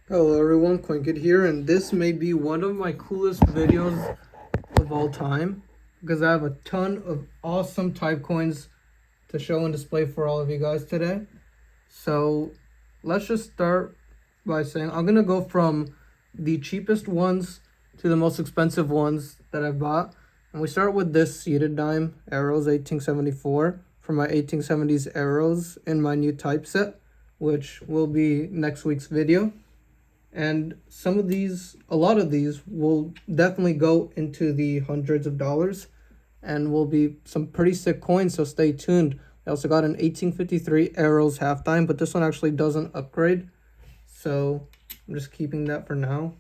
Hello everyone, Quinkid here, and this may be one of my coolest videos of all time because I have a ton of awesome type coins to show and display for all of you guys today. So let's just start by saying I'm gonna go from the cheapest ones to the most expensive ones that I've bought. And we start with this seated dime, Arrows 1874, from my 1870s Arrows in my new typeset, which will be next week's video. And a lot of these will definitely go into the hundreds of dollars and will be some pretty sick coins, so stay tuned. I also got an 1853 Arrows halftime, but this one actually doesn't upgrade, so I'm just keeping that for now.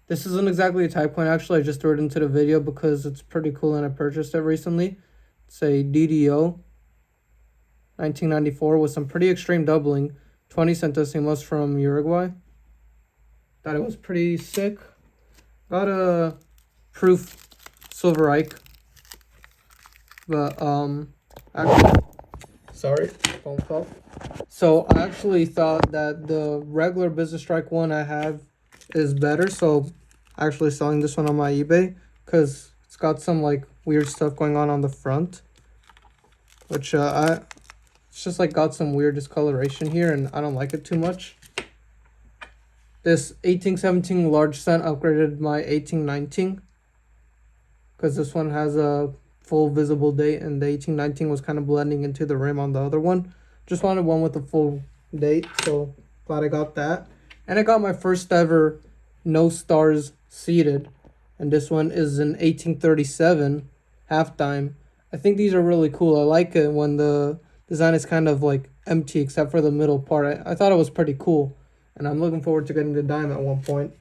This isn't exactly a type coin, actually. I just threw it into the video because it's pretty cool and I purchased it recently. It's a DDO 1994 with some pretty extreme doubling. 20 centésimos from Uruguay. Thought it was pretty sick. Got a proof Silver Ike. But, actually, sorry, phone call. So, I actually thought that the regular Business Strike one I have is better. So, actually selling this one on my eBay because it's got some, like, weird stuff going on the front. Which, it's just like got some weird discoloration here and I don't like it too much. This 1817 large cent upgraded my 1819 because this one has a full visible date and the 1819 was kind of blending into the rim on the other one. Just wanted one with a full date, so glad I got that. And I got my first ever no stars seated, and this one is an 1837 half dime. I think these are really cool. I like it when the design is kind of like empty except for the middle part. I thought it was pretty cool, and I'm looking forward to getting the dime at one point.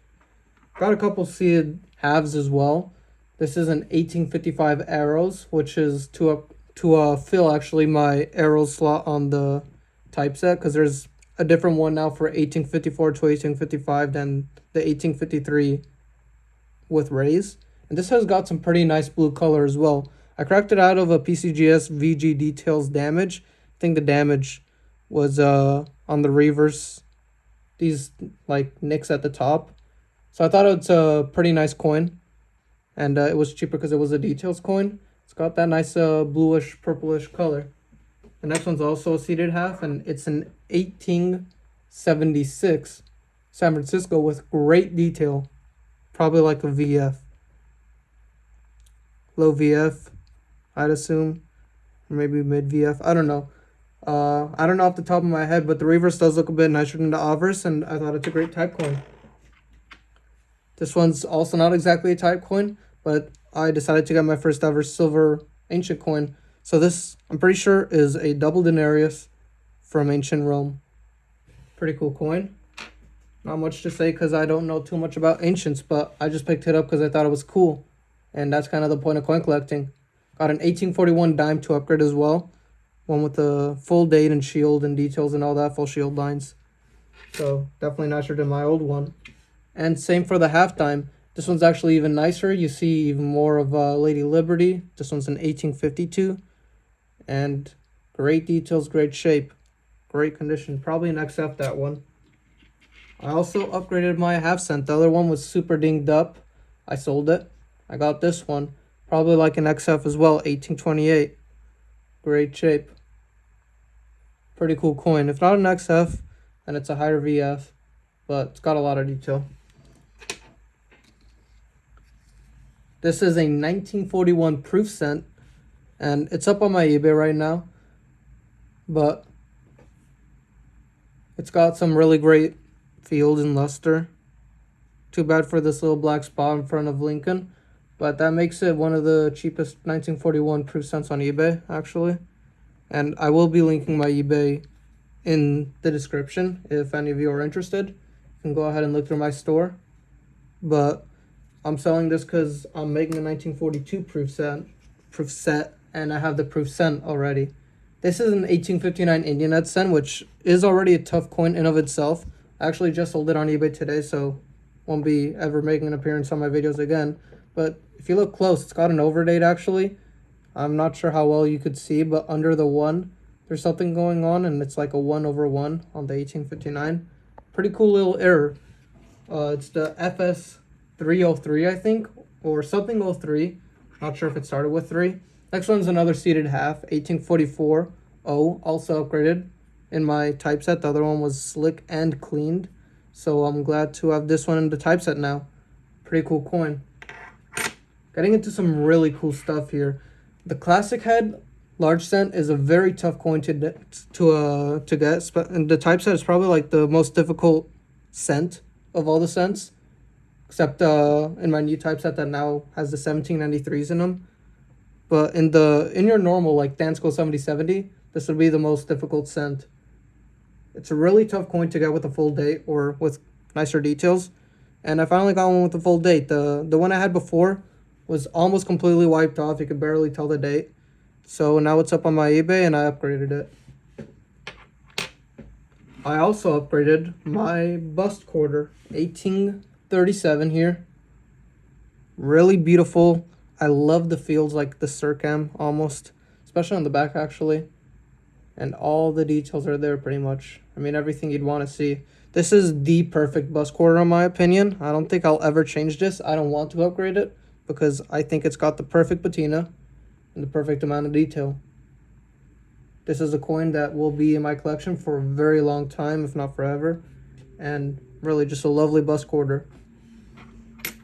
Got a couple seated halves as well. This is an 1855 Arrows, which is to fill actually my Arrows slot on the typeset, because there's a different one now for 1854 to 1855 than the 1853 with rays. And this has got some pretty nice blue color as well. I cracked it out of a PCGS VG Details damage. I think the damage was on the reverse, these like nicks at the top. So I thought it's a pretty nice coin, and it was cheaper because it was a details coin. It's got that nice bluish purplish color. The next one's also a seated half, and it's an 1876 San Francisco with great detail, probably like a VF, low VF, I'd assume, or maybe mid VF. I don't know. I don't know off the top of my head, but the reverse does look a bit nicer than the obverse, and I thought it's a great type coin. This one's also not exactly a type coin, but I decided to get my first ever silver ancient coin. So this, I'm pretty sure, is a double denarius from ancient Rome. Pretty cool coin. Not much to say because I don't know too much about ancients, but I just picked it up because I thought it was cool. And that's kind of the point of coin collecting. Got an 1841 dime to upgrade as well. One with the full date and shield and details and all that, full shield lines. So definitely nicer than my old one. And same for the half dime. This one's actually even nicer. You see even more of Lady Liberty. This one's an 1852. And great details, great shape, great condition. Probably an XF, that one. I also upgraded my half cent. The other one was super dinged up. I sold it. I got this one. Probably like an XF as well, 1828. Great shape. Pretty cool coin. If not an XF, then it's a higher VF, but it's got a lot of detail. This is a 1941 proof cent, and it's up on my eBay right now, but it's got some really great field and luster. Too bad for this little black spot in front of Lincoln, but that makes it one of the cheapest 1941 proof cents on eBay, actually. And I will be linking my eBay in the description if any of you are interested. You can go ahead and look through my store. But I'm selling this because I'm making a 1942 proof set, and I have the proof cent already. This is an 1859 Indian cent, which is already a tough coin in of itself. I actually just sold it on eBay today, so won't be ever making an appearance on my videos again. But if you look close, it's got an overdate actually. I'm not sure how well you could see, but under the 1, there's something going on, and it's like a 1/1 on the 1859. Pretty cool little error. It's the FS303, I think, or something 03. Not sure if it started with 3. Next one's another seated half, 1844 O, also upgraded in my typeset. The other one was slick and cleaned. So I'm glad to have this one in the typeset now. Pretty cool coin. Getting into some really cool stuff here. The classic head large cent is a very tough coin to get, and the typeset is probably like the most difficult cent of all the cents, except in my new typeset that now has the 1793s in them. But in your normal like Dansko 7070, this would be the most difficult cent. It's a really tough coin to get with a full date or with nicer details, and I finally got one with a full date. The one I had before was almost completely wiped off. You could barely tell the date. So now it's up on my eBay and I upgraded it. I also upgraded my bust quarter, 1837 here. Really beautiful. I love the fields like the Circam almost, especially on the back actually. And all the details are there pretty much. I mean, everything you'd want to see. This is the perfect bust quarter in my opinion. I don't think I'll ever change this. I don't want to upgrade it because I think it's got the perfect patina and the perfect amount of detail. This is a coin that will be in my collection for a very long time, if not forever. And really just a lovely bust quarter.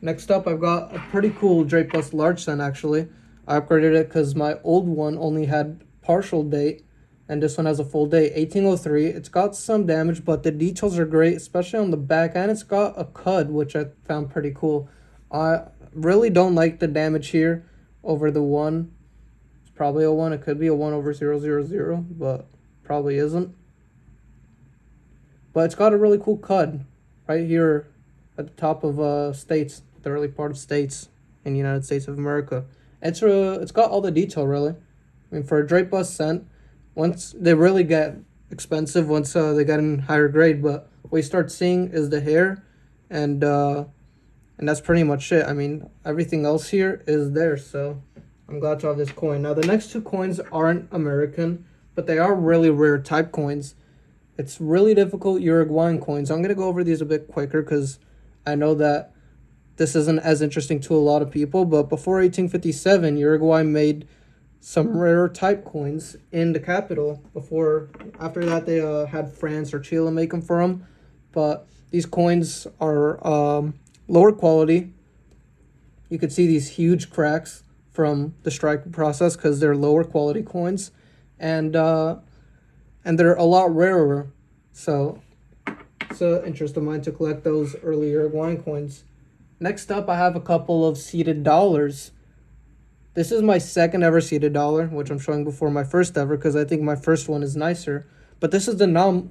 Next up, I've got a pretty cool Drake Bust large cent actually. I upgraded it because my old one only had partial date, and this one has a full date, 1803. It's got some damage, but the details are great, especially on the back, and it's got a cud, which I found pretty cool. I really don't like the damage here over the 1. It's probably a 1. It could be a 1 over 000, but probably isn't. But it's got a really cool cud right here at the top of states, the early part of states in the United States of America. It's got all the detail really. I mean, for a Drake Bust cent, once they really get expensive once they get in higher grade, but what you start seeing is the hair, and that's pretty much it. I mean, everything else here is there, so I'm glad to have this coin. Now, the next two coins aren't American, but they are really rare type coins. It's really difficult Uruguayan coins. I'm going to go over these a bit quicker because I know that this isn't as interesting to a lot of people, but before 1857, Uruguay made some rare type coins in the capital. After that, they had France or Chile make them for them. But these coins are lower quality. You could see these huge cracks from the strike process because they're lower quality coins, and they're a lot rarer. So it's an interest of mine to collect those early Uruguayan coins. Next up, I have a couple of seated dollars. This is my second ever seated dollar, which I'm showing before my first ever because I think my first one is nicer. But this is the No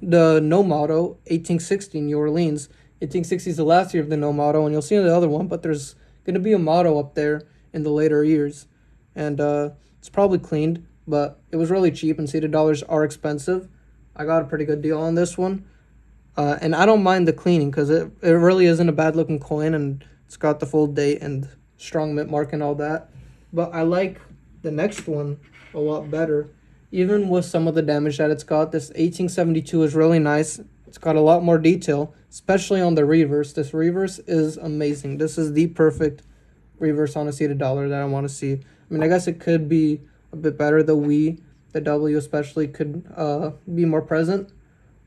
Motto 1860 New Orleans. 1860 is the last year of the No Motto, and you'll see the other one, but there's going to be a motto up there in the later years. And it's probably cleaned, but it was really cheap, and seated dollars are expensive. I got a pretty good deal on this one. And I don't mind the cleaning because it really isn't a bad looking coin, and it's got the full date and strong mint mark and all that. But I like the next one a lot better. Even with some of the damage that it's got, this 1872 is really nice. It's got a lot more detail, especially on the reverse. This reverse is amazing. This is the perfect reverse on a seated dollar that I want to see. I mean, I guess it could be a bit better. The W especially could be more present.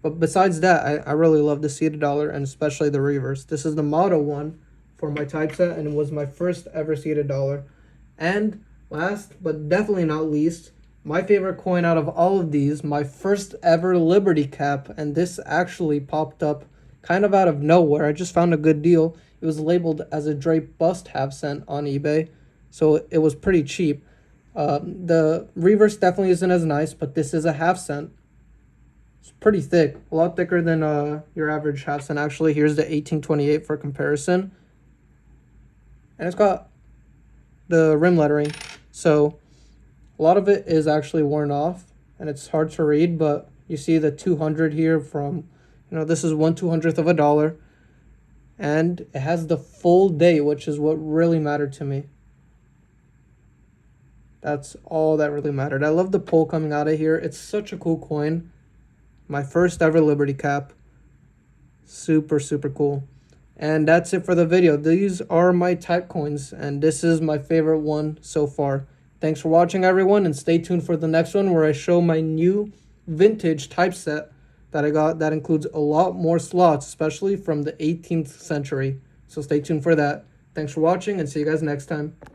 But besides that, I really love the seated dollar and especially the reverse. This is the Motto one for my typeset, and it was my first ever seated dollar. And last, but definitely not least, my favorite coin out of all of these, my first ever Liberty cap, and this actually popped up kind of out of nowhere. I just found a good deal. It was labeled as a Drake Bust half cent on eBay, so it was pretty cheap. The reverse definitely isn't as nice, but this is a half cent. It's pretty thick, a lot thicker than your average half cent. Actually, here's the 1828 for comparison, and it's got the rim lettering, so a lot of it is actually worn off and it's hard to read, but you see the 200 here from, this is 1/200th of a dollar, and it has the full date, which is what really mattered to me. That's all that really mattered. I love the pull coming out of here. It's such a cool coin. My first ever Liberty cap. super, super cool. And that's it for the video. These are my type coins, and this is my favorite one so far. Thanks for watching, everyone, and stay tuned for the next one where I show my new vintage typeset that I got that includes a lot more slots, especially from the 18th century. So stay tuned for that. Thanks for watching, and see you guys next time.